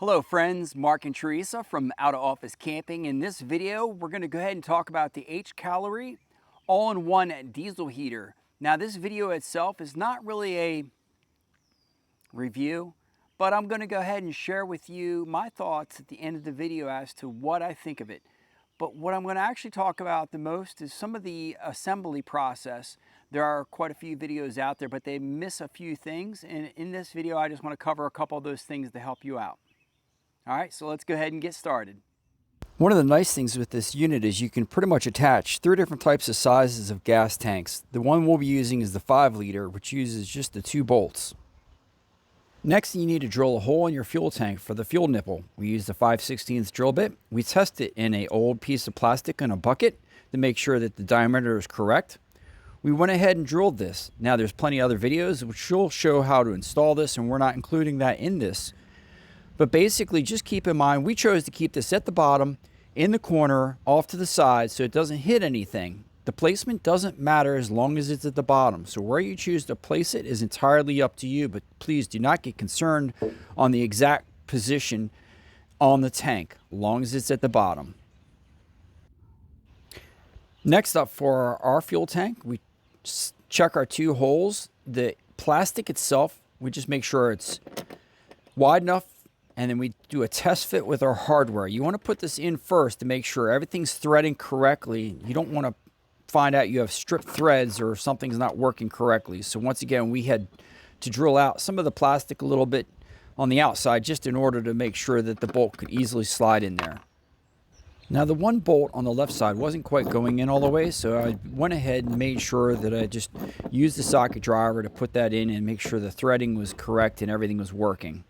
Hello friends, Mark and Teresa from Out of Office Camping. In this video, we're going to go ahead and talk about the Hcalory all-in-one diesel heater. Now this video itself is not really a review, but I'm going to go ahead and share with you my thoughts at the end of the video as to what I think of it. But what I'm going to actually talk about the most is some of the assembly process. There are quite a few videos out there, but they miss a few things. And in this video, I just want to cover a couple of those things to help you out. All right, so let's go ahead and get started. One of the nice things with this unit is you can pretty much attach 3 different types of sizes of gas tanks. The one we'll be using is the 5 liter, which uses just the 2 bolts. Next, you need to drill a hole in your fuel tank for the fuel nipple. We use the 5/16 drill bit. We test it in an old piece of plastic in a bucket to make sure that the diameter is correct. We went ahead and drilled this. Now there's plenty of other videos which will show how to install this, and we're not including that in this. But basically, just keep in mind, we chose to keep this at the bottom, in the corner, off to the side, so it doesn't hit anything. The placement doesn't matter as long as it's at the bottom. So where you choose to place it is entirely up to you, but please do not get concerned on the exact position on the tank, as long as it's at the bottom. Next up, for our fuel tank, we check our 2 holes. The plastic itself, we just make sure it's wide enough, and then we do a test fit with our hardware. You want to put this in first to make sure everything's threading correctly. You don't want to find out you have stripped threads or something's not working correctly. So once again, we had to drill out some of the plastic a little bit on the outside just in order to make sure that the bolt could easily slide in there. Now the one bolt on the left side wasn't quite going in all the way, so I went ahead and made sure that I just used the socket driver to put that in and make sure the threading was correct and everything was working.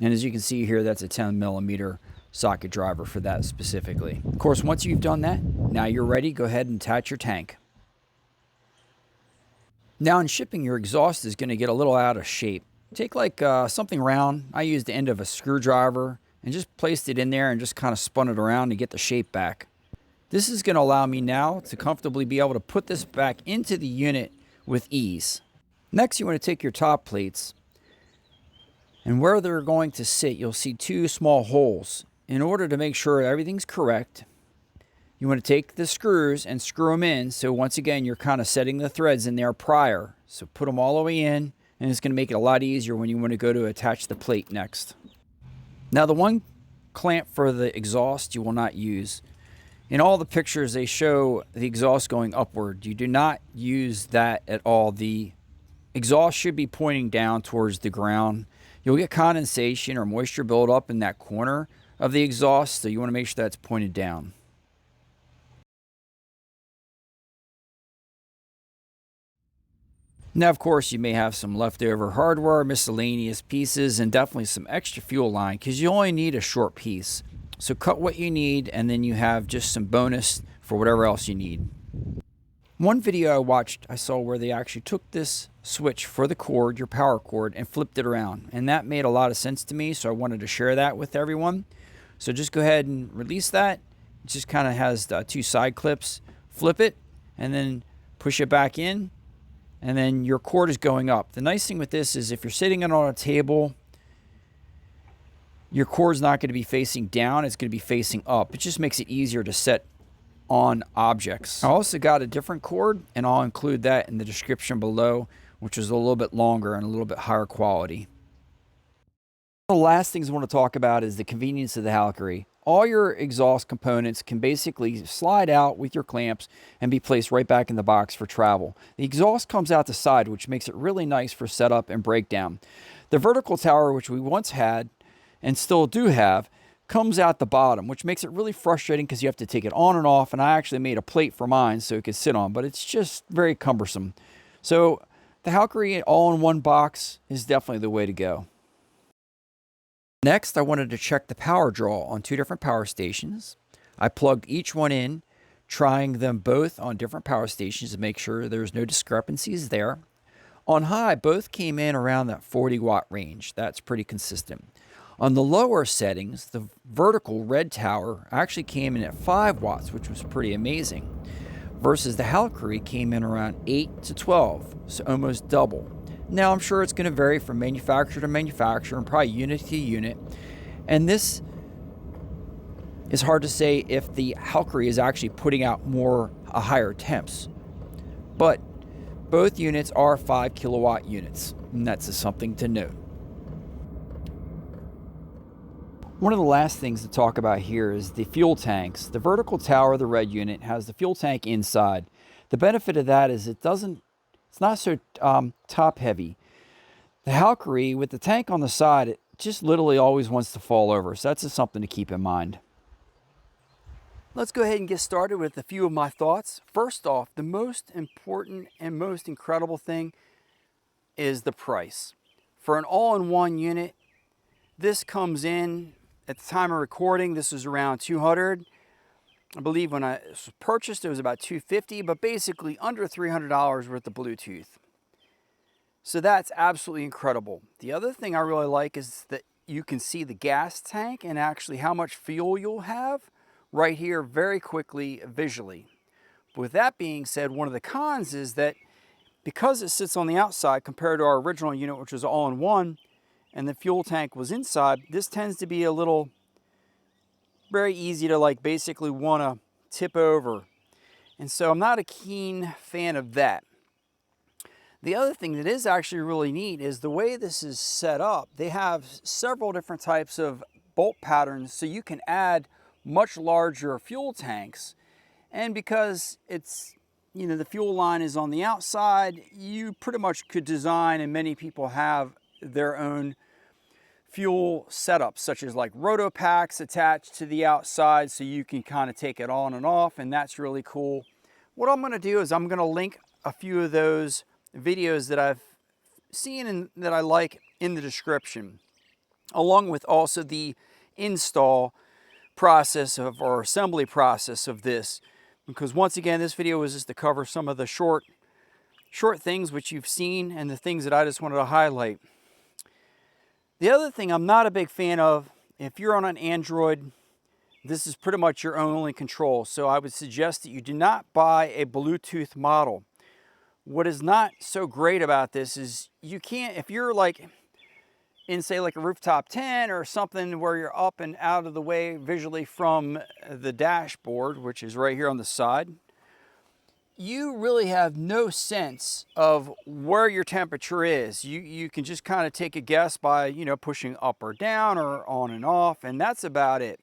And as you can see here, that's a 10mm socket driver for that specifically. Of course, once you've done that, now you're ready. Go ahead and attach your tank. Now in shipping, your exhaust is going to get a little out of shape. Take like something round. I used the end of a screwdriver and just placed it in there and just kind of spun it around to get the shape back. This is going to allow me now to comfortably be able to put this back into the unit with ease. Next, you want to take your top plates, and where they're going to sit, you'll see 2 small holes. In order to make sure everything's correct, you want to take the screws and screw them in. So once again, you're kind of setting the threads in there prior. So put them all the way in, and it's going to make it a lot easier when you want to go to attach the plate next. Now the one clamp for the exhaust you will not use. In all the pictures, they show the exhaust going upward. You do not use that at all. The exhaust should be pointing down towards the ground. You'll get condensation or moisture buildup in that corner of the exhaust, so you want to make sure that's pointed down. Now, of course, you may have some leftover hardware, miscellaneous pieces, and definitely some extra fuel line, because you only need a short piece. So cut what you need, and then you have just some bonus for whatever else you need. One video I watched, I saw where they actually took this switch for the cord, your power cord, and flipped it around. And that made a lot of sense to me, so I wanted to share that with everyone. So just go ahead and release that. It just kind of has 2 side clips. Flip it, and then push it back in, and then your cord is going up. The nice thing with this is if you're sitting it on a table, your cord's not going to be facing down, it's going to be facing up. It just makes it easier to set on objects. I also got a different cord, and I'll include that in the description below, which is a little bit longer and a little bit higher quality. The last things I want to talk about is the convenience of the Hcalory. All your exhaust components can basically slide out with your clamps and be placed right back in the box for travel. The exhaust comes out the side, which makes it really nice for setup and breakdown. The vertical tower, which we once had and still do have, comes out the bottom, which makes it really frustrating because you have to take it on and off, and I actually made a plate for mine so it could sit on, but it's just very cumbersome. So the Hcalory all-in-one box is definitely the way to go. Next, I wanted to check the power draw on 2 different power stations. I plugged each one in, trying them both on different power stations to make sure there's no discrepancies there. On high, both came in around that 40-watt range. That's pretty consistent. On the lower settings, the vertical red tower actually came in at 5 watts, which was pretty amazing. Versus the Hcalory came in around 8 to 12, so almost double. Now, I'm sure it's going to vary from manufacturer to manufacturer and probably unit to unit. And this is hard to say if the Hcalory is actually putting out higher temps. But both units are 5 kilowatt units, and that's just something to note. One of the last things to talk about here is the fuel tanks. The vertical tower of the red unit has the fuel tank inside. The benefit of that is it's not so top heavy. The Hcalory with the tank on the side, it just literally always wants to fall over. So that's just something to keep in mind. Let's go ahead and get started with a few of my thoughts. First off, the most important and most incredible thing is the price. For an all-in-one unit, this comes in, at the time of recording, this is around $200. I believe when I purchased it was about $250, but basically under $300 worth of Bluetooth. So that's absolutely incredible. The other thing I really like is that you can see the gas tank and actually how much fuel you'll have right here very quickly visually. With that being said, one of the cons is that because it sits on the outside compared to our original unit, which was all-in-one, and the fuel tank was inside, this tends to be a little very easy to basically want to tip over. And so I'm not a keen fan of that. The other thing that is actually really neat is the way this is set up. They have several different types of bolt patterns, so you can add much larger fuel tanks. And because it's, the fuel line is on the outside, you pretty much could design, and many people have their own fuel setups, such as like RotopaX attached to the outside, so you can kind of take it on and off, and that's really cool. What I'm going to do is I'm going to link a few of those videos that I've seen and that I like in the description, along with also the install process or assembly process of this, because once again, this video was just to cover some of the short things which you've seen and the things that I just wanted to highlight. The other thing I'm not a big fan of, if you're on an Android, this is pretty much your only control. So I would suggest that you do not buy a Bluetooth model. What is not so great about this is you can't, if you're in say like a rooftop tent or something where you're up and out of the way visually from the dashboard, which is right here on the side, you really have no sense of where your temperature is. You can just kind of take a guess by, pushing up or down or on and off, and that's about it.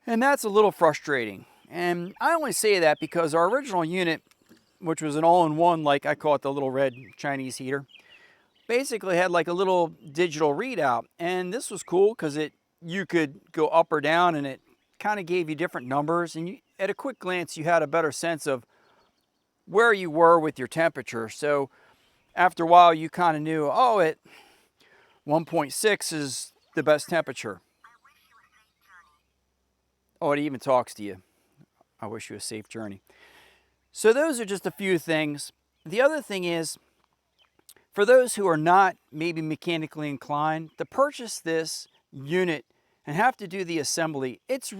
And that's a little frustrating. And I only say that because our original unit, which was an all-in-one, like I call it the little red Chinese heater, basically had like a little digital readout. And this was cool because you could go up or down and it kind of gave you different numbers. And at a quick glance, you had a better sense of where you were with your temperature. So after a while, you kind of knew, oh, at 1.6 is the best temperature. Oh, it even talks to you. I wish you a safe journey. So those are just a few things. The other thing is, for those who are not maybe mechanically inclined, to purchase this unit and have to do the assembly, it's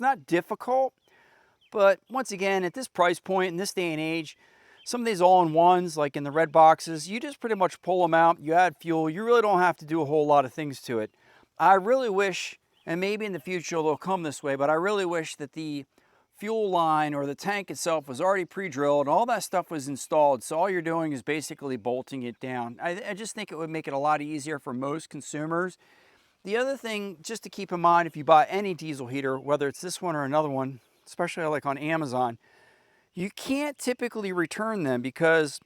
not difficult. But once again, at this price point, in this day and age, some of these all-in-ones, like in the red boxes, you just pretty much pull them out, you add fuel, you really don't have to do a whole lot of things to it. I really wish, and maybe in the future they'll come this way, but I really wish that the fuel line or the tank itself was already pre-drilled, and all that stuff was installed, so all you're doing is basically bolting it down. I just think it would make it a lot easier for most consumers. The other thing, just to keep in mind, if you buy any diesel heater, whether it's this one or another one, especially like on Amazon, you can't typically return them because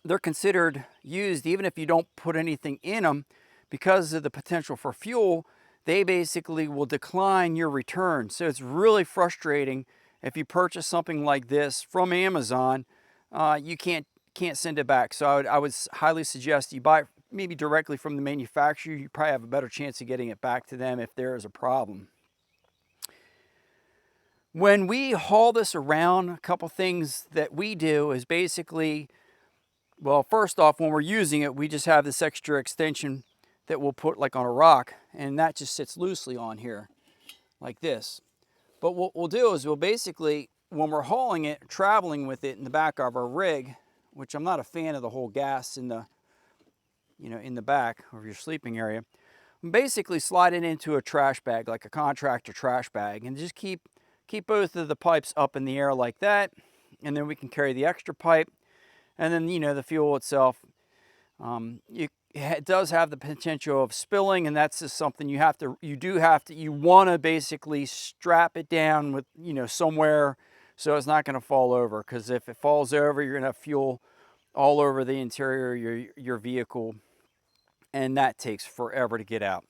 they're considered used even if you don't put anything in them. Because of the potential for fuel, they basically will decline your return. So it's really frustrating if you purchase something like this from Amazon, you can't send it back. So I would highly suggest you buy it maybe directly from the manufacturer. You probably have a better chance of getting it back to them if there is a problem. When we haul this around, a couple things that we do is basically, well, first off, when we're using it, we just have this extra extension that we'll put like on a rock, and that just sits loosely on here like this. But what we'll do is we'll basically, when we're hauling it, traveling with it in the back of our rig, which I'm not a fan of the whole gas in the, in the back of your sleeping area, basically slide it into a trash bag, like a contractor trash bag, and just keep both of the pipes up in the air like that, and then we can carry the extra pipe, and then the fuel itself, it does have the potential of spilling, and that's just something you want to basically strap it down with somewhere so it's not going to fall over, because if it falls over, you're going to have fuel all over the interior of your vehicle, and that takes forever to get out.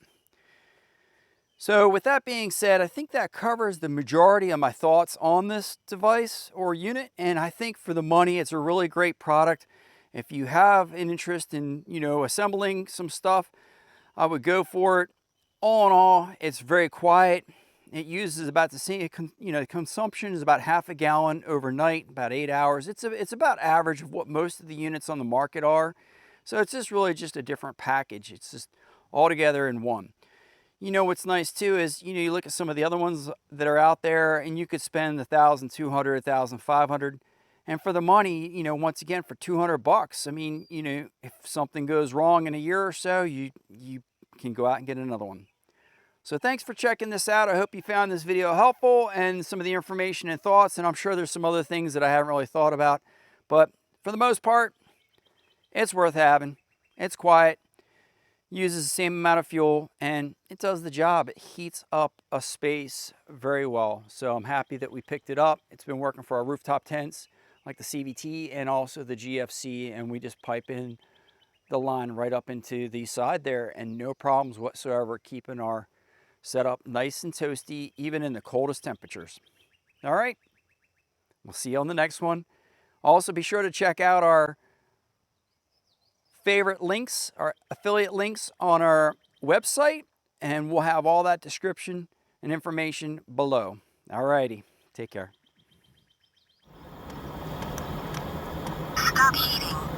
So with that being said, I think that covers the majority of my thoughts on this device or unit, and I think for the money, it's a really great product. If you have an interest in, assembling some stuff, I would go for it. All in all, it's very quiet. It uses about the same, the consumption is about half a gallon overnight, about 8 hours. It's about average of what most of the units on the market are. So it's just really just a different package. It's just all together in one. What's nice too is, you look at some of the other ones that are out there, and you could spend $1,200, $1,500. And for the money, once again, for $200, I mean, if something goes wrong in a year or so, you can go out and get another one. So thanks for checking this out. I hope you found this video helpful and some of the information and thoughts, and I'm sure there's some other things that I haven't really thought about. But for the most part, it's worth having. It's quiet, uses the same amount of fuel, and it does the job. It heats up a space very well. So I'm happy that we picked it up. It's been working for our rooftop tents, like the CVT and also the GFC, and we just pipe in the line right up into the side there, and no problems whatsoever keeping our setup nice and toasty, even in the coldest temperatures. All right, we'll see you on the next one. Also, be sure to check out our favorite links, our affiliate links on our website, and we'll have all that description and information below. All righty, take care. Stop heating.